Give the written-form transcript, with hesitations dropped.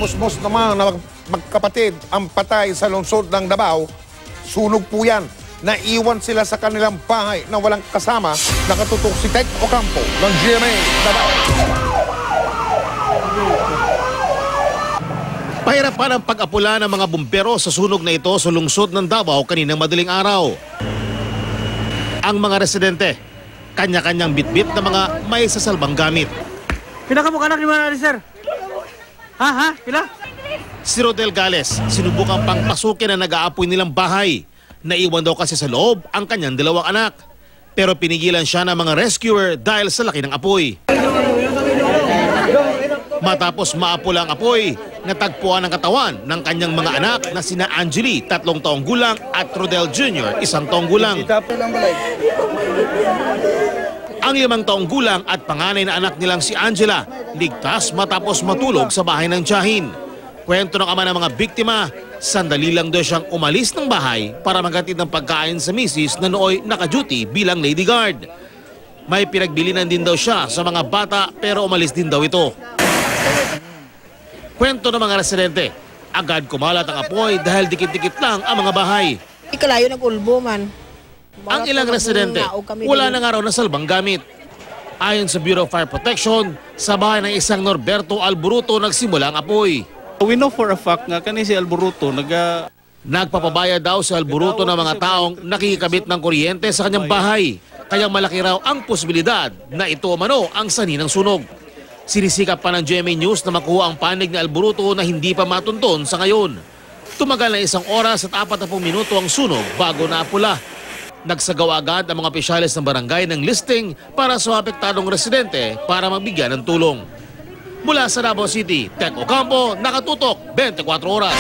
musmos naman na magkapatid ang patay sa lungsod ng Davao. Sunog po yan. Naiwan sila sa kanilang bahay na walang kasama. Nakatutok si Tek Ocampo ng GMA Davao. Pahirapan ang pag-apula ng mga bumbero sa sunog na ito sa lungsod ng Davao kaninang madaling araw. Ang mga residente, kanya-kanyang bitbit na mga may sasalbang gamit. Pila ka mo kanak ni Manali, sir? Ha? Pila? Si Rodel Gales, sinubukang pang pasukin na nag-aapoy nilang bahay. Naiwan daw kasi sa loob ang kanyang dalawang anak. Pero pinigilan siya ng mga rescuer dahil sa laki ng apoy. Matapos maapula ang apoy, natagpuan ang katawan ng kanyang mga anak na sina Angeli, 3 taong gulang, at Rodel Jr., 1 taong gulang. Ang 5 taong gulang at panganay na anak nilang si Angela, ligtas matapos matulog sa bahay ng tiyahin. Kwento ng ama ng mga biktima, sandali lang daw siyang umalis ng bahay para maghatid ng pagkain sa misis na nooy naka-duty bilang lady guard. May pinagbilinan din daw siya sa mga bata pero umalis din daw ito. Kwento ng mga residente, agad kumalat ang apoy dahil dikit-dikit lang ang mga bahay. Ikalayo nag-ulbo man. Ang ilang residente, wala na nga raw na salbang gamit. Ayon sa Bureau of Fire Protection, sa bahay ng isang Norberto Alboruto nagsimula ang apoy. We know for a fact nga kani si Alboruto Nagpapabaya daw si Alboruto ng mga taong nakikabit ng kuryente sa kanyang bahay. Kaya malaki raw ang posibilidad na ito umano ang sanhi ng sunog. Sinisikap pa ng GMA News na makuha ang panig ni Alboruto na hindi pa matunton sa ngayon. Tumagal na 1 oras at 40 minuto ang sunog bago naapula. Nagsagawa agad ang mga opisyalis ng barangay ng listing para sa apektadong residente para magbigyan ng tulong. Mula sa Davao City, Tek Ocampo, nakatutok 24 oras.